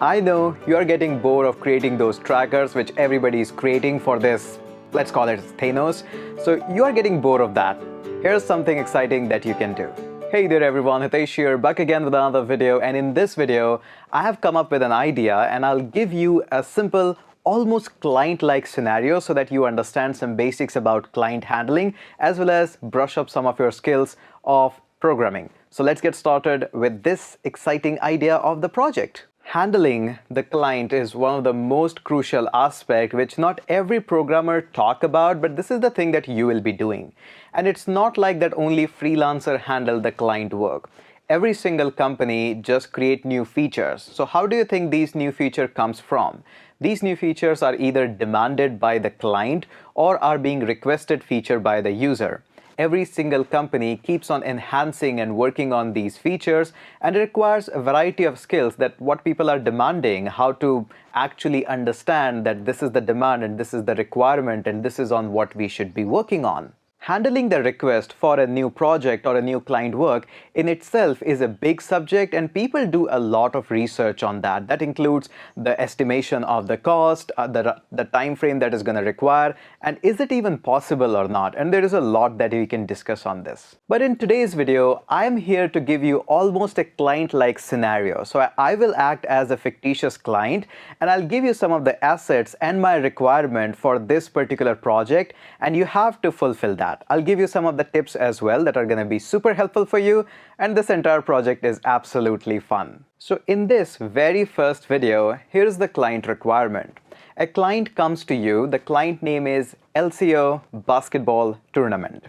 I know you're getting bored of creating those trackers which everybody is creating for this, let's call it Thanos. So you are getting bored of that. Here's something exciting that you can do. Hey there everyone, Hitesh here, back again with another video, and in this video, I have come up with an idea and I'll give you a simple, almost client-like scenario so that you understand some basics about client handling as well as brush up some of your skills of programming. So let's get started with this exciting idea of the project. Handling the client is one of the most crucial aspects which not every programmer talk about, but this is the thing that you will be doing. And it's not like that only freelancer handle the client work. Every single company just create new features. So how do you think these new feature comes from? These new features are either demanded by the client or are being requested feature by the user. Every single company keeps on enhancing and working on these features, and it requires a variety of skills that what people are demanding, how to actually understand that this is the demand and this is the requirement and this is on what we should be working on. Handling the request for a new project or a new client work in itself is a big subject, and people do a lot of research on that. That includes the estimation of the cost, the time frame that is going to require, and is it even possible or not? And there is a lot that we can discuss on this. But in today's video, I am here to give you almost a client-like scenario. So I will act as a fictitious client and I'll give you some of the assets and my requirement for this particular project, and you have to fulfill that. I'll give you some of the tips as well that are going to be super helpful for you, and this entire project is absolutely fun. So in this very first video, here's the client requirement. A client comes to you, the client name is LCO Basketball Tournament.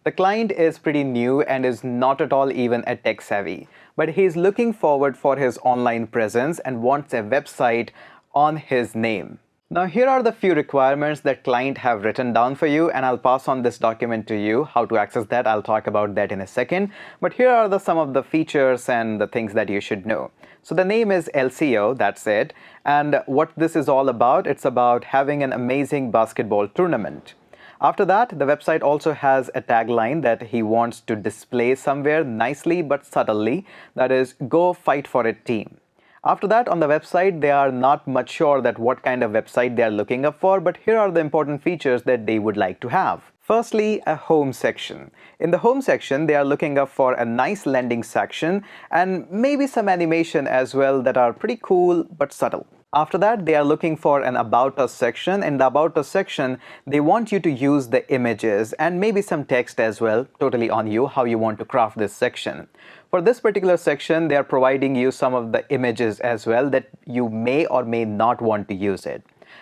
The client is pretty new and is not at all even a tech savvy, but he's looking forward for his online presence and wants a website on his name. Now here are the few requirements that client have written down for you, and I'll pass on this document to you. How to access that, I'll talk about that in a second. But here are some of the features and the things that you should know. So the name is LCO, that's it. And what this is all about, it's about having an amazing basketball tournament. After that, the website also has a tagline that he wants to display somewhere nicely but subtly. That is, go fight for it team. After that, on the website, they are not much sure that what kind of website they are looking up for, but here are the important features that they would like to have. Firstly, a home section. In the home section, they are looking up for a nice landing section and maybe some animation as well that are pretty cool but subtle. After that, they are looking for an About Us section. In the About Us section, they want you to use the images and maybe some text as well, totally on you, how you want to craft this section. For this particular section, they are providing you some of the images as well that you may or may not want to use it.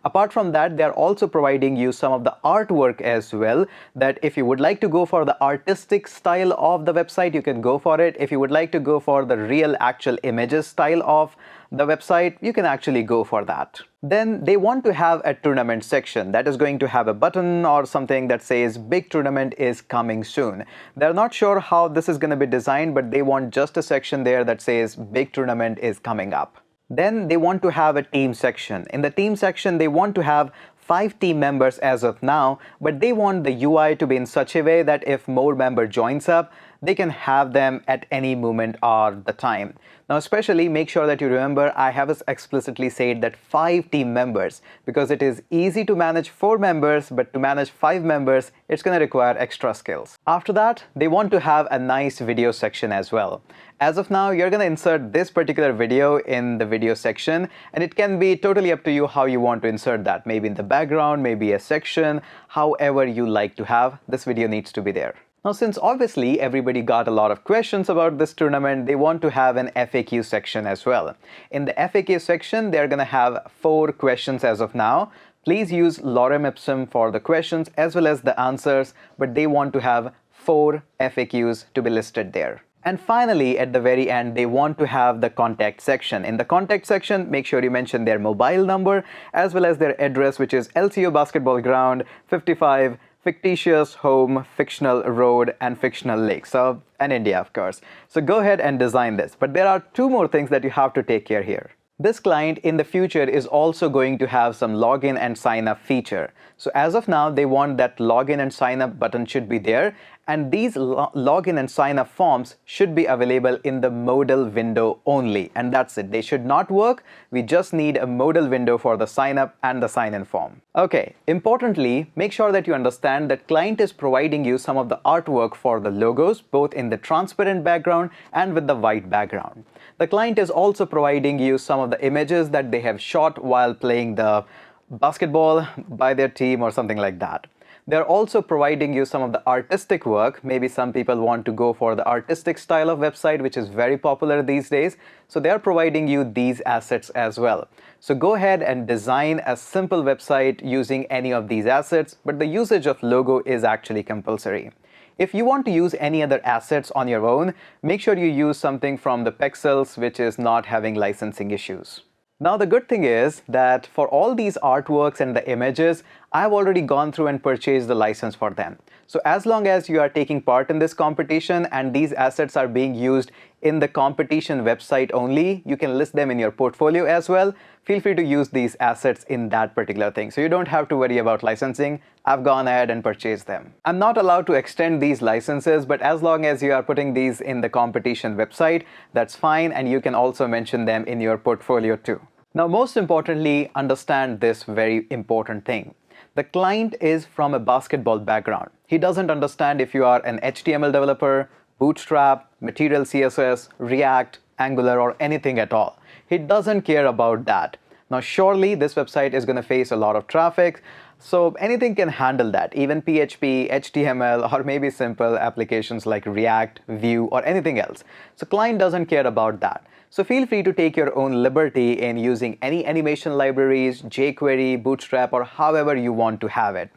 Apart from that, they are also providing you some of the artwork as well, that if you would like to go for the artistic style of the website, you can go for it. If you would like to go for the real actual images style of the website, you can actually go for that. Then they want to have a tournament section that is going to have a button or something that says big tournament is coming soon. They're not sure how this is going to be designed, but they want just a section there that says big tournament is coming up. Then they want to have a team section. In the team section, they want to have 5 team members as of now, but they want the UI to be in such a way that if more member joins up, they can have them at any moment or the time. Now especially make sure that you remember I have explicitly said that 5 team members, because it is easy to manage 4 members, but to manage 5 members, it's going to require extra skills. After that, they want to have a nice video section as well. As of now, you're going to insert this particular video in the video section, and it can be totally up to you how you want to insert that. Maybe in the background, maybe a section, however you like to have, this video needs to be there. Now, since obviously everybody got a lot of questions about this tournament, they want to have an FAQ section as well. In the FAQ section, they're going to have 4 questions as of now. Please use lorem ipsum for the questions as well as the answers, but they want to have 4 FAQs to be listed there. And finally, at the very end, they want to have the contact section. In the contact section, make sure you mention their mobile number as well as their address, which is LCO Basketball Ground, 55, fictitious home, fictional road, and fictional lake. So, and India, of course. So go ahead and design this. But there are 2 more things that you have to take care here. This client in the future is also going to have some login and sign up feature. So as of now, they want that login and sign up button should be there. And these login and sign up forms should be available in the modal window only. And that's it. They should not work. We just need a modal window for the sign up and the sign in form. Okay, importantly, make sure that you understand that client is providing you some of the artwork for the logos, both in the transparent background and with the white background. The client is also providing you some of the images that they have shot while playing the basketball by their team or something like that. They're also providing you some of the artistic work. Maybe some people want to go for the artistic style of website, which is very popular these days. So they're providing you these assets as well. So go ahead and design a simple website using any of these assets, but the usage of logo is actually compulsory. If you want to use any other assets on your own, make sure you use something from the Pexels, which is not having licensing issues. Now the good thing is that for all these artworks and the images, I've already gone through and purchased the license for them. So as long as you are taking part in this competition and these assets are being used in the competition website only, you can list them in your portfolio as well. Feel free to use these assets in that particular thing. So you don't have to worry about licensing. I've gone ahead and purchased them. I'm not allowed to extend these licenses, but as long as you are putting these in the competition website, that's fine, and you can also mention them in your portfolio too. Now, most importantly, understand this very important thing. The client is from a basketball background. He doesn't understand if you are an HTML developer, Bootstrap, Material CSS, React, Angular, or anything at all. He doesn't care about that. Now, surely this website is going to face a lot of traffic, so anything can handle that, even PHP, HTML, or maybe simple applications like React, Vue, or anything else. So client doesn't care about that. So feel free to take your own liberty in using any animation libraries, jQuery, Bootstrap, or however you want to have it.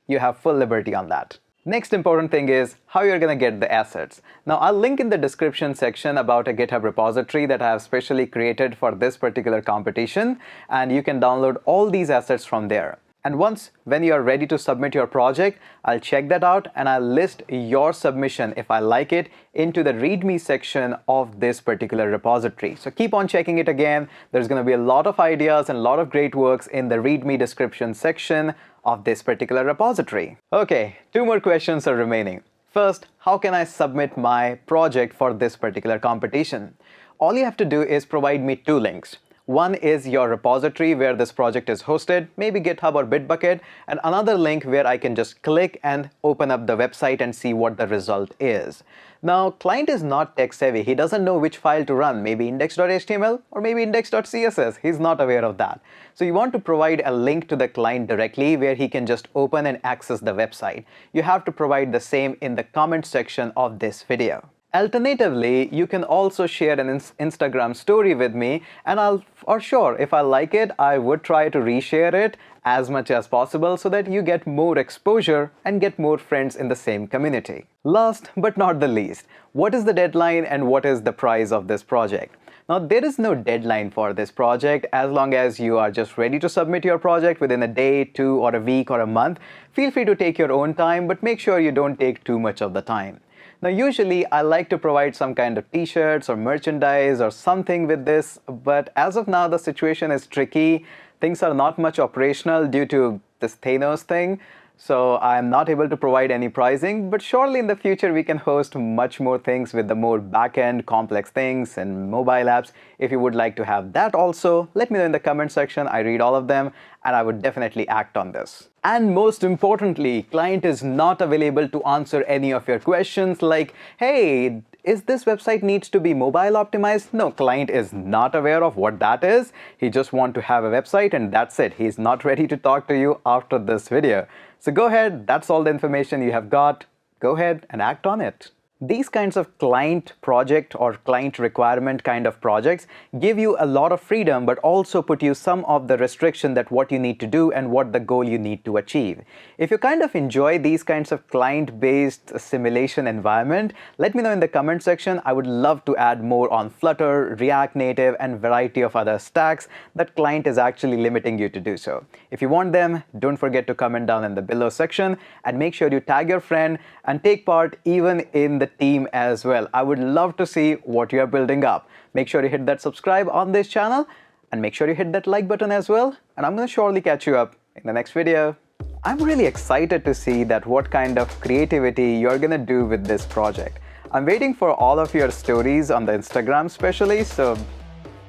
You have full liberty on that. Next important thing is how you're going to get the assets. Now, I'll link in the description section about a GitHub repository that I have specially created for this particular competition, and you can download all these assets from there. And when you are ready to submit your project, I'll check that out and I'll list your submission, if I like it, into the README section of this particular repository. So keep on checking it again. There's going to be a lot of ideas and a lot of great works in the README description section of this particular repository. Okay, 2 more questions are remaining. First, how can I submit my project for this particular competition? All you have to do is provide me 2 links. One is your repository where this project is hosted, maybe GitHub or Bitbucket, and another link where I can just click and open up the website and see what the result is. Now, client is not tech savvy. He doesn't know which file to run, maybe index.html or maybe index.css. He's not aware of that. So you want to provide a link to the client directly where he can just open and access the website. You have to provide the same in the comment section of this video. Alternatively, you can also share an Instagram story with me, and for sure, if I like it, I would try to reshare it as much as possible so that you get more exposure and get more friends in the same community. Last but not the least, what is the deadline and what is the price of this project? Now, there is no deadline for this project. As long as you are just ready to submit your project within a day, 2, or a week, or a month, feel free to take your own time, but make sure you don't take too much of the time. Now, usually I like to provide some kind of t-shirts or merchandise or something with this, but as of now, the situation is tricky. Things are not much operational due to this Thanos thing, so I'm not able to provide any pricing, but surely in the future we can host much more things with the more back-end complex things and mobile apps. If you would like to have that also, let me know in the comment section. I read all of them and I would definitely act on this. And most importantly, client is not available to answer any of your questions like, hey, is this website needs to be mobile optimized? No, client is not aware of what that is. He just wants to have a website and that's it. He's not ready to talk to you after this video. So go ahead, that's all the information you have got. Go ahead and act on it. These kinds of client project or client requirement kind of projects give you a lot of freedom, but also put you some of the restriction that what you need to do and what the goal you need to achieve. If you kind of enjoy these kinds of client-based simulation environment, let me know in the comment section. I would love to add more on Flutter, React Native, and variety of other stacks that client is actually limiting you to do so. If you want them, don't forget to comment down in the below section and make sure you tag your friend and take part even in the team as well. I would love to see what you are building up. Make sure you hit that subscribe on this channel and make sure you hit that like button as well. And I'm going to surely catch you up in the next video. I'm really excited to see that what kind of creativity you're gonna do with this project. I'm waiting for all of your stories on the Instagram especially, so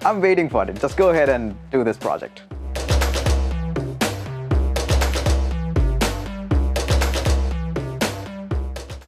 I'm waiting for it. Just go ahead and do this project.